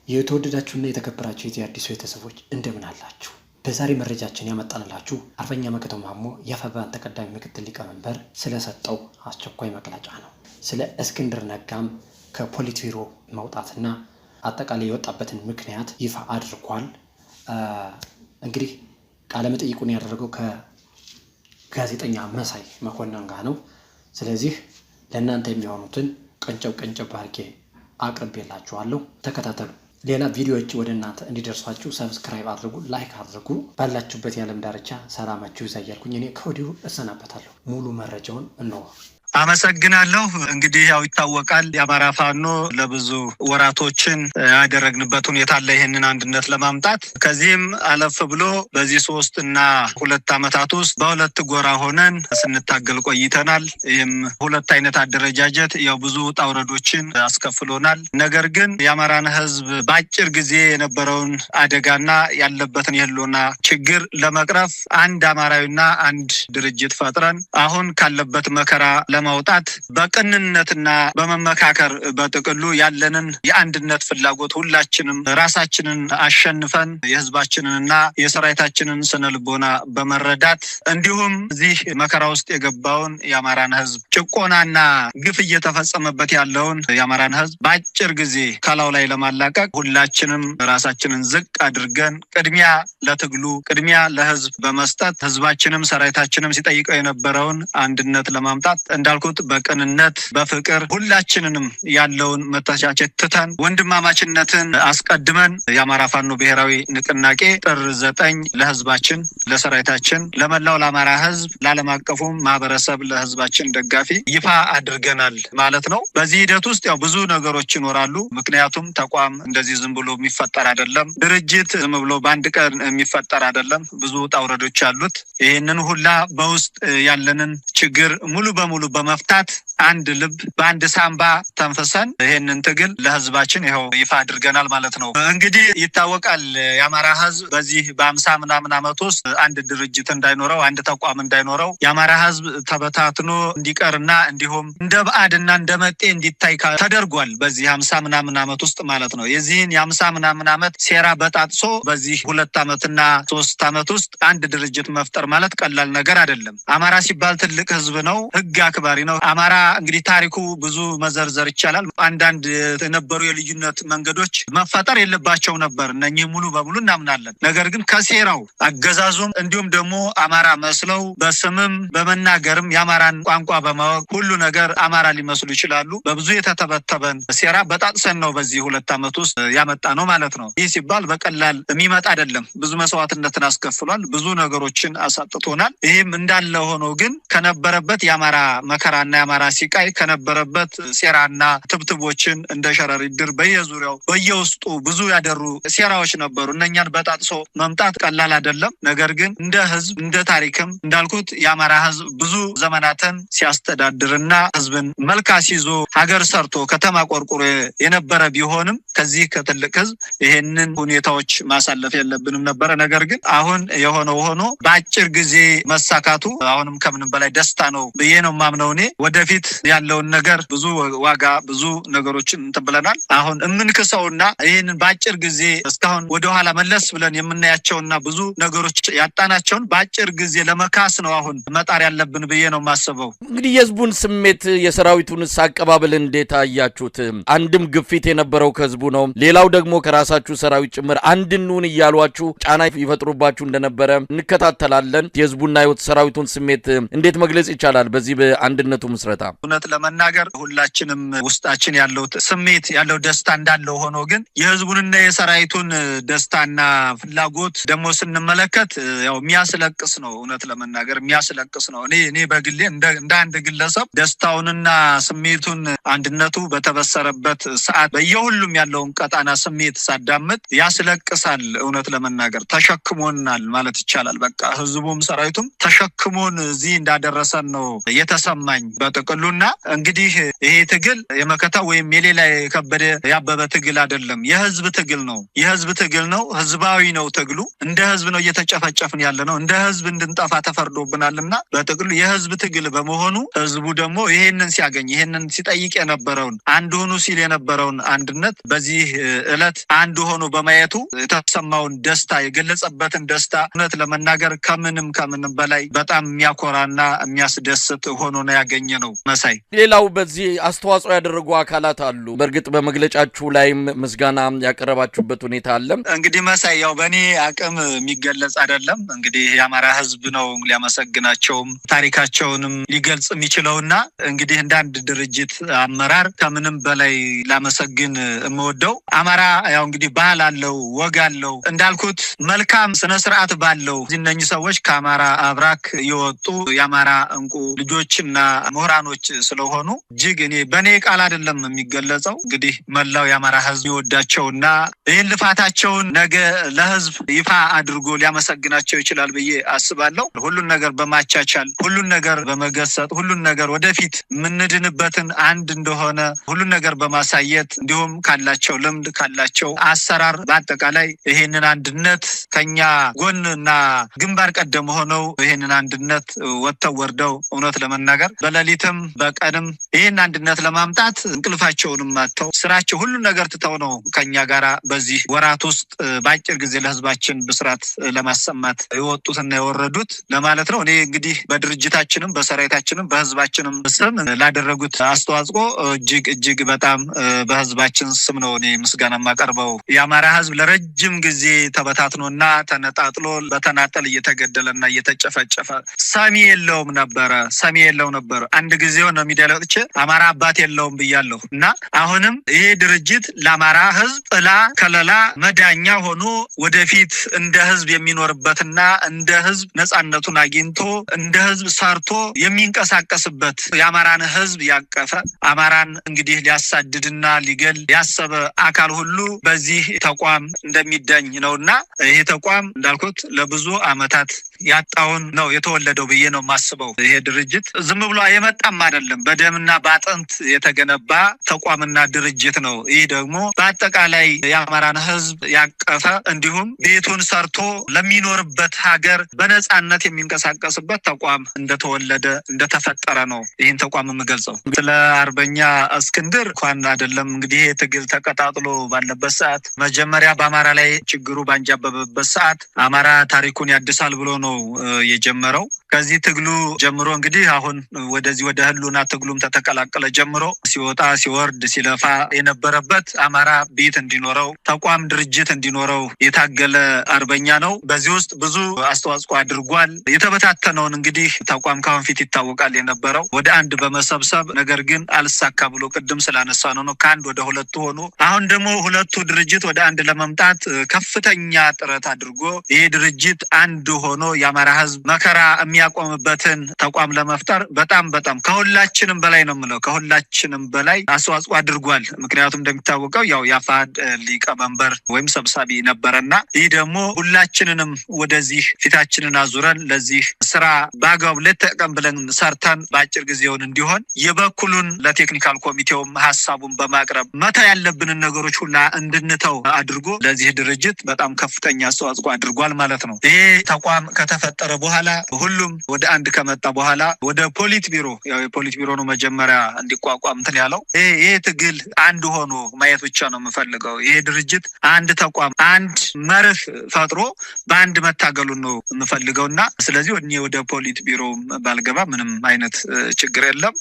የተወደዳችሁና የተከበራችሁ የዚህ አዲስ ቤተሰቦች እንደምን አላችሁ? በዛሬ መረጃችን ያመጣንላችሁ አርበኛ መከተው ማሞ የአፋብኃን ተቀዳሚ ምክትል ሊቀመንበር ስለሰጠው አስቸኳይ መግለጫ ነው። ስለ እስክንድር ነጋም ከፖሊት ቢሮ መውጣትና አጠቃላይ የወጣበትን ምክንያት ይፋ አድርጓል። እንግዲህ ቃለ መጠይቁን ያደረገው ከጋዜጠኛ መሳይ መኮንን ጋር ነው። ስለዚህ ለእናንተ የሚሆኑትን ቀንጨብ አድርጌ አቅርቤላችኋለሁ። ተከታተሉ። ሌላ ቪዲዮዎች ወደ እናንተ እንዲደርሷችሁ ሰብስክራይብ አድርጉ፣ ላይክ አድርጉ። ባላችሁበት የዓለም ዳርቻ ሰላማችሁ ይብዛ እያልኩኝ እኔ ከወዲሁ እሰናበታለሁ። ሙሉ መረጃውን እንሆ። አመሰግናለሁ። እንግዲህ ያው ይታወቃል የአማራ ፋኖ ለብዙ ወራቶችን ያደረግንበት ሁኔታ አለ ይሄንን አንድነት ለማምጣት። ከዚህም አለፍ ብሎ በዚህ 3 እና 2 ዓመታት ውስጥ በሁለት ጎራ ሆነን ስንታገል ቆይተናል። ይህም ሁለት አይነት አደረጃጀት ያው ብዙ ውጣ ውረዶችን አስከፍሎናል። ነገር ግን የአማራን ሕዝብ በአጭር ጊዜ የነበረውን አደጋና ያለበትን የህልውና ችግር ለመቅረፍ አንድ አማራዊና አንድ ድርጅት ፈጥረን አሁን ካለበት መከራ ለማውጣት በቅንነትና በመመካከር በጥቅሉ ያለንን የአንድነት ፍላጎት ሁላችንም ራሳችንን አሸንፈን የህዝባችንንና የሰራዊታችንን ስነልቦና በመረዳት እንዲሁም እዚህ መከራ ውስጥ የገባውን የአማራን ህዝብ ጭቆናና ግፍ እየተፈጸመበት ያለውን የአማራን ህዝብ በአጭር ጊዜ ከላው ላይ ለማላቀቅ ሁላችንም ራሳችንን ዝቅ አድርገን ቅድሚያ ለትግሉ ቅድሚያ ለህዝብ በመስጠት ህዝባችንም ሰራዊታችንም ሲጠይቀው የነበረውን አንድነት ለማምጣት እንዳልኩት በቅንነት በፍቅር ሁላችንንም ያለውን መተቻቸት ትተን ወንድማማችነትን አስቀድመን የአማራ ፋኖ ብሔራዊ ንቅናቄ ጥር 9 ለህዝባችን ለሰራዊታችን ለመላው ለአማራ ህዝብ ለዓለም አቀፉ ማህበረሰብ ለህዝባችን ደጋፊ ይፋ አድርገናል ማለት ነው። በዚህ ሂደት ውስጥ ያው ብዙ ነገሮች ይኖራሉ። ምክንያቱም ተቋም እንደዚህ ዝም ብሎ የሚፈጠር አይደለም። ድርጅት ዝም ብሎ በአንድ ቀን የሚፈጠር አይደለም። ብዙ ውጣ ውረዶች አሉት። ይሄንን ሁላ በውስጥ ያለንን ችግር ሙሉ በሙሉ በመፍታት አንድ ልብ በአንድ ሳምባ ተንፈሰን ይሄንን ትግል ለህዝባችን ይኸው ይፋ አድርገናል ማለት ነው። እንግዲህ ይታወቃል የአማራ ህዝብ በዚህ በ50 ምናምን ዓመት ውስጥ አንድ ድርጅት እንዳይኖረው አንድ ተቋም እንዳይኖረው የአማራ ህዝብ ተበታትኖ እንዲቀርና እንዲሁም እንደ ባዕድና እንደ መጤ እንዲታይ ተደርጓል። በዚህ 50 ምናምን ዓመት ውስጥ ማለት ነው። የዚህን የ50 ምናምን ዓመት ሴራ በጣጥሶ በዚህ 2 ዓመትና 3 ዓመት ውስጥ አንድ ድርጅት መፍጠር ማለት ቀላል ነገር አይደለም። አማራ ሲባል ትልቅ ህዝብ ነው። ህግ አክባሪ ነው። አማራ እንግዲህ ታሪኩ ብዙ መዘርዘር ይቻላል። አንዳንድ የነበሩ የልዩነት መንገዶች መፈጠር የለባቸው ነበር። እነኚህ ሙሉ በሙሉ እናምናለን። ነገር ግን ከሴራው አገዛዙም እንዲሁም ደግሞ አማራ መስለው በስምም በመናገርም የአማራን ቋንቋ በማወቅ ሁሉ ነገር አማራ ሊመስሉ ይችላሉ። በብዙ የተተበተበን ሴራ በጣጥሰን ነው በዚህ 2 ዓመት ውስጥ ያመጣ ነው ማለት ነው። ይህ ሲባል በቀላል የሚመጣ አይደለም። ብዙ መስዋዕትነትን አስከፍሏል። ብዙ ነገሮችን አሳጥቶናል። ይህም እንዳለ ሆኖ ግን ከነበረበት የአማራ መከራና የአማራ ሲቃይ ከነበረበት ሴራና ትብትቦችን እንደ ሸረሪት ድር በየዙሪያው በየውስጡ ብዙ ያደሩ ሴራዎች ነበሩ። እነኛን በጣጥሶ መምጣት ቀላል አይደለም። ነገር ግን እንደ ህዝብ እንደ ታሪክም እንዳልኩት የአማራ ህዝብ ብዙ ዘመናትን ሲያስተዳድርና ህዝብን መልክ አስይዞ ሀገር ሰርቶ ከተማ ቆርቆሮ የነበረ ቢሆንም ከዚህ ከትልቅ ህዝብ ይሄንን ሁኔታዎች ማሳለፍ የለብንም ነበረ። ነገር ግን አሁን የሆነው ሆኖ በአጭር ጊዜ መሳካቱ አሁንም ከምንም በላይ ደስታ ነው ብዬ ነው ማምነው። እኔ ወደፊት ያለውን ነገር ብዙ ዋጋ ብዙ ነገሮችን ተብለናል። አሁን እምንከሰውና ይሄንን በአጭር ጊዜ እስካሁን ወደ ኋላ መለስ ብለን የምናያቸውና ብዙ ነገሮች ያጣናቸውን በአጭር ጊዜ ለመካስ ነው አሁን መጣር ያለብን ብዬ ነው ማስበው። እንግዲህ የህዝቡን ስሜት የሰራዊቱን አቀባበል እንዴት አያችሁት? አንድም ግፊት የነበረው ከህዝቡ ነው። ሌላው ደግሞ ከራሳችሁ ሰራዊት ጭምር አንድኑን እያሏችሁ ጫና ይፈጥሩባችሁ እንደነበረ እንከታተላለን። የህዝቡና ሰራዊቱን ስሜት እንዴት መግለጽ ይቻላል በዚህ በአንድነቱ ምስረታ? እውነት ለመናገር ሁላችንም ውስጣችን ያለው ስሜት ያለው ደስታ እንዳለው ሆኖ ግን የህዝቡንና የሰራዊቱን ደስታና ፍላጎት ደግሞ ስንመለከት ያው የሚያስለቅስ ነው። እውነት ለመናገር የሚያስለቅስ ነው። እኔ በግሌ እንደ አንድ ግለሰብ ደስታውንና ስሜቱን አንድነቱ በተበሰረበት ሰዓት በየሁሉም ያለውን ቀጣና ስሜት ሳዳምጥ ያስለቅሳል። እውነት ለመናገር ተሸክሞናል ማለት ይቻላል። በቃ ህዝቡም ሰራዊቱም ተሸክሞን እዚህ እንዳደረሰን ነው የተሰማ የተሰማኝ በጥቅሉና እንግዲህ ይሄ ትግል የመከታ ወይም የሌላ የከበደ ያበበ ትግል አይደለም። የህዝብ ትግል ነው። የህዝብ ትግል ነው። ህዝባዊ ነው ትግሉ። እንደ ህዝብ ነው እየተጨፈጨፍን ያለ ነው። እንደ ህዝብ እንድንጠፋ ተፈርዶብናልና በጥቅሉ የህዝብ ትግል በመሆኑ ህዝቡ ደግሞ ይሄንን ሲያገኝ ይሄንን ሲጠይቅ የነበረውን አንድ ሆኑ ሲል የነበረውን አንድነት በዚህ ዕለት አንድ ሆኖ በማየቱ የተሰማውን ደስታ የገለጸበትን ደስታ እውነት ለመናገር ከምንም በላይ በጣም የሚያኮራና የሚያስደስት ሆኖ ነው ያገኘ ነው። መሳይ ሌላው በዚህ አስተዋጽኦ ያደረጉ አካላት አሉ። በእርግጥ በመግለጫችሁ ላይም ምስጋና ያቀረባችሁበት ሁኔታ አለ። እንግዲህ መሳይ ያው በእኔ አቅም የሚገለጽ አይደለም። እንግዲህ የአማራ ህዝብ ነው ሊያመሰግናቸውም ታሪካቸውንም ሊገልጽ የሚችለውና እንግዲህ እንደ አንድ ድርጅት አመራር ከምንም በላይ ላመሰግን የምወደው አማራ ያው እንግዲህ ባህል አለው፣ ወግ አለው፣ እንዳልኩት መልካም ስነ ስርዓት ባለው እነኚህ ሰዎች ከአማራ አብራክ የወጡ የአማራ እንቁ ልጆችና ምሁራኖች ስለሆኑ እጅግ እኔ በእኔ ቃል አይደለም የሚገለጸው። እንግዲህ መላው የአማራ ህዝብ ይወዳቸውና ይህን ልፋታቸውን ነገ ለህዝብ ይፋ አድርጎ ሊያመሰግናቸው ይችላል ብዬ አስባለሁ። ሁሉን ነገር በማቻቻል ሁሉን ነገር በመገሰጥ ሁሉን ነገር ወደፊት የምንድንበትን አንድ እንደሆነ ሁሉን ነገር በማሳየት እንዲሁም ካላቸው ልምድ ካላቸው አሰራር በአጠቃላይ ይሄንን አንድነት ከኛ ጎንና ግንባር ቀደም ሆነው ይሄንን አንድነት ወጥተው ወርደው እውነት ለመናገር በሌሊትም በቀንም ይሄን አንድነት ለማምጣት እንቅልፋቸውንም አጥተው ስራቸው ሁሉን ነገር ትተው ነው ከኛ ጋራ በዚህ ወራት ውስጥ በአጭር ጊዜ ለህዝባችን ብስራት ለማሰማት የወጡትና የወረዱት ለማለት ነው። እኔ እንግዲህ በድርጅታችንም በሰራዊታችንም በህዝባችንም ስም ላደረጉት አስተዋጽኦ እጅግ በጣም በህዝባችን ስም ነው እኔ ምስጋና የማቀርበው። የአማራ ህዝብ ለረጅም ጊዜ ተበታትኖና ተነጣጥሎ በተናጠል እየተገደለና እየተጨፈጨፈ ሰሚ የለውም ነበር። አንድ ጊዜ ነው ሚዲያ ላይ ወጥቼ አማራ አባት የለውም ብያለሁ እና አሁንም ይሄ ድርጅት ለአማራ ህዝብ ጥላ ከለላ መዳኛ ሆኖ ወደፊት እንደ ህዝብ የሚኖርበትና እንደ ህዝብ ነጻነቱን አግኝቶ እንደ ህዝብ ሰርቶ የሚንቀሳቀስበት የአማራን ህዝብ ያቀፈ አማራን እንግዲህ ሊያሳድድና ሊገል ያሰበ አካል ሁሉ በዚህ ተቋም እንደሚዳኝ ነውና ይሄ ተቋም እንዳልኩት ለብዙ አመታት ያጣውን ነው የተወለደው ብዬ ነው ማስበው። ይሄ ድርጅት ዝም ብሎ የመጣም አይደለም፣ በደምና በአጥንት የተገነባ ተቋምና ድርጅት ነው። ይህ ደግሞ በአጠቃላይ የአማራን ህዝብ ያቀፈ እንዲሁም ቤቱን ሰርቶ ለሚኖርበት ሀገር በነጻነት የሚንቀሳቀስበት ተቋም እንደተወለደ እንደተፈጠረ ነው ይህን ተቋም የምገልጸው። ስለ አርበኛ እስክንድር እንኳን አይደለም እንግዲህ ትግል ተቀጣጥሎ ባለበት ሰዓት መጀመሪያ በአማራ ላይ ችግሩ ባንጃበበበት ሰዓት አማራ ታሪኩን ያድሳል ብሎ ነው የጀመረው። ከዚህ ትግሉ ጀምሮ እንግዲህ አሁን ወደዚህ ወደ ህሉና ትግሉም ተተቀላቀለ ጀምሮ ሲወጣ ሲወርድ ሲለፋ የነበረበት አማራ ቤት እንዲኖረው ተቋም ድርጅት እንዲኖረው የታገለ አርበኛ ነው። በዚህ ውስጥ ብዙ አስተዋጽኦ አድርጓል። የተበታተነውን እንግዲህ ተቋም ካሁን ፊት ይታወቃል የነበረው ወደ አንድ በመሰብሰብ ነገር ግን አልሳካ ብሎ ቅድም ስላነሳ ነው ከአንድ ወደ ሁለቱ ሆኖ አሁን ደግሞ ሁለቱ ድርጅት ወደ አንድ ለመምጣት ከፍተኛ ጥረት አድርጎ ይሄ ድርጅት አንድ ሆኖ የአማራ ህዝብ መከራ የሚያቆምበትን ተቋም ለመፍጠር በጣም ከሁላችንም በላይ ነው የምለው ከሁላችንም በላይ አስተዋጽኦ አድርጓል። ምክንያቱም እንደሚታወቀው ያው የአፋሕድ ሊቀመንበር ወይም ሰብሳቢ ነበረና ይህ ደግሞ ሁላችንንም ወደዚህ ፊታችንን አዙረን ለዚህ ስራ በአግባቡ ለተቀም ብለን ሰርተን በአጭር ጊዜውን እንዲሆን የበኩሉን ለቴክኒካል ኮሚቴውም ሀሳቡን በማቅረብ መታ ያለብንን ነገሮች ሁላ እንድንተው አድርጎ ለዚህ ድርጅት በጣም ከፍተኛ አስተዋጽኦ አድርጓል ማለት ነው። ይሄ ተቋም ከተፈጠረ በኋላ ሁሉም ወደ አንድ ከመጣ በኋላ ወደ ፖሊት ቢሮ ያው የፖሊት ቢሮ ነው መጀመሪያ እንዲቋቋም እንትን ያለው ይሄ ትግል አንድ ሆኖ ማየት ብቻ ነው የምፈልገው። ይሄ ድርጅት አንድ ተቋም አንድ መርህ ፈጥሮ በአንድ መታገሉን ነው የምፈልገውና ስለዚህ ወደ ፖሊት ቢሮ ባልገባ ምንም አይነት ችግር የለም።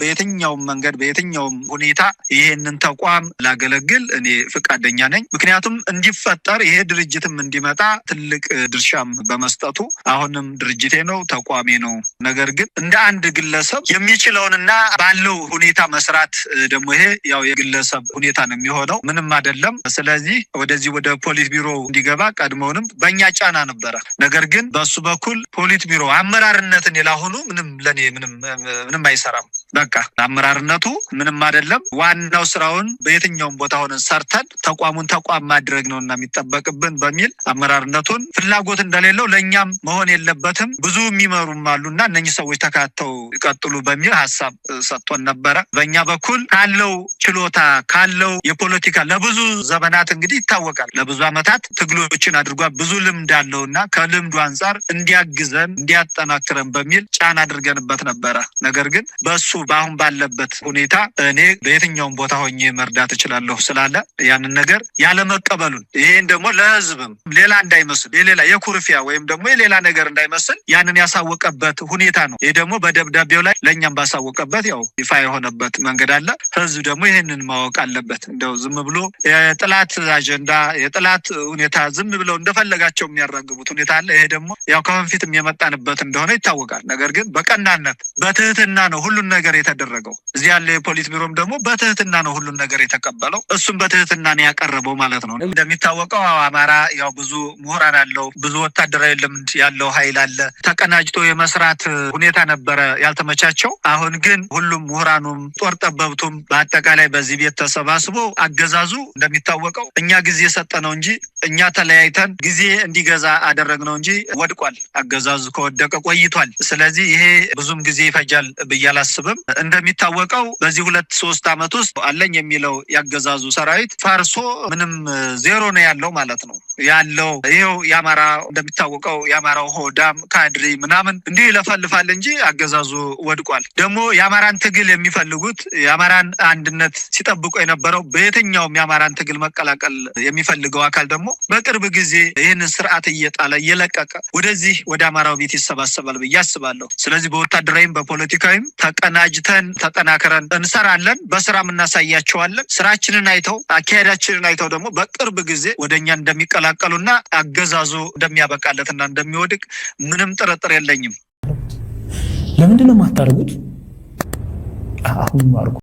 በየትኛውም መንገድ በየትኛውም ሁኔታ ይሄንን ተቋም ላገለግል እኔ ፍቃደኛ ነኝ። ምክንያቱም እንዲፈጠር ይሄ ድርጅትም እንዲመጣ ትልቅ ድርሻም በመስጠቱ አሁንም ድርጅቴ ነው ተቋሜ ነው። ነገር ግን እንደ አንድ ግለሰብ የሚችለውንና ባለው ሁኔታ መስራት ደግሞ ይሄ ያው የግለሰብ ሁኔታ ነው የሚሆነው ምንም አይደለም። ስለዚህ ወደዚህ ወደ ፖሊት ቢሮ እንዲገባ ቀድሞውንም በእኛ ጫና ነበረ። ነገር ግን በሱ በኩል ፖሊት ቢሮ አመራርነትን የላሆኑ ምንም ለኔ ምንም አይሰራም። በቃ አመራርነቱ ምንም አይደለም። ዋናው ስራውን በየትኛውም ቦታ ሆነን ሰርተን ተቋሙን ተቋም ማድረግ ነውና የሚጠበቅብን በሚል አመራርነቱን ፍላጎት እንደሌለው ለኛም መሆን የለበትም ብዙ የሚመሩም አሉና እነኚህ ሰዎች ተካተው ይቀጥሉ በሚል ሐሳብ ሰጥቶን ነበረ። በእኛ በኩል ካለው ችሎታ ካለው የፖለቲካ ለብዙ ዘመናት እንግዲህ ይታወቃል ለብዙ አመታት ትግሎችን አድርጓል ብዙ ልምድ አለውና ከልምዱ አንፃር እንዲያግዘን እንዲያጠናክረን በሚል ጫና አድርገንበት ነበረ። ነገር ግን በሱ ባሁን ባለበት ሁኔታ እኔ በየትኛውም ቦታ ሆኜ መርዳት እችላለሁ ስላለ ያንን ነገር ያለ መቀበሉን ይሄን ደግሞ ለህዝብም ሌላ እንዳይመስል የሌላ የኩርፊያ ወይም ደግሞ የሌላ ነገር እንዳይመስል ያንን ያሳወቀበት ሁኔታ ነው። ይሄ ደግሞ በደብዳቤው ላይ ለኛም ባሳወቀበት ያው ይፋ የሆነበት መንገድ አለ። ህዝብ ደግሞ ይሄንን ማወቅ አለበት። እንደው ዝም ብሎ የጥላት አጀንዳ የጥላት ሁኔታ ዝም ብለው እንደፈለጋቸው የሚያራግቡት ሁኔታ አለ። ይሄ ደግሞ ያው ከወንፊትም የመጣንበት እንደሆነ ይታወቃል። ነገር ግን በቀናነት በትህትና ነው ሁሉን ነገር የተደረገው። እዚህ ያለ የፖሊስ ቢሮም ደግሞ በትህትና ነው ሁሉን ነገር የተቀበለው። እሱም በትህትና ነው ያቀረበው ማለት ነው። እንደሚታወቀው አማራ ያው ብዙ ምሁራን አለው ብዙ ወታደራዊ ልምድ ያለው ኃይል አለ። ተቀናጅቶ የመስራት ሁኔታ ነበረ ያልተመቻቸው። አሁን ግን ሁሉም ምሁራኑም ጦር ጠበብቱም በአጠቃላይ በዚህ ቤት ተሰባስቦ አገዛዙ እንደሚታወቀው እኛ ጊዜ ሰጠነው እንጂ እኛ ተለያይተን ጊዜ እንዲገዛ አደረግነው እንጂ ወድቋል። አገዛዙ ከወደቀ ቆይቷል። ስለዚህ ይሄ ብዙም ጊዜ ይፈጃል ብዬ አላስብም። እንደሚታወቀው በዚህ 2-3 አመት ውስጥ አለኝ የሚለው ያገዛዙ ሰራዊት ፈርሶ ምንም ዜሮ ነው ያለው ማለት ነው። ያለው ይሄው ያማራ እንደሚታወቀው ያማራው ሆዳም ካድሪ ምናምን እንዲህ ይለፈልፋል እንጂ አገዛዙ ወድቋል። ደግሞ ያማራን ትግል የሚፈልጉት ያማራን አንድነት ሲጠብቁ የነበረው በየትኛውም ያማራን ትግል መቀላቀል የሚፈልገው አካል ደግሞ በቅርብ ጊዜ ይህንን ስርዓት እየጣለ እየለቀቀ ወደዚህ ወደ አማራው ቤት ይሰባሰባል ብዬ አስባለሁ። ስለዚህ በወታደራዊም በፖለቲካዊም ተቀናጅተን ተጠናክረን እንሰራለን። በስራም እናሳያቸዋለን። ስራችንን አይተው አካሄዳችንን አይተው ደግሞ በቅርብ ጊዜ ወደኛ እንደሚቀላቀሉና አገዛዙ እንደሚያበቃለትና እንደሚወድቅ ምንም ጥርጥር የለኝም። ለምንድን ነው የማታደርጉት? አሁን ማርኩ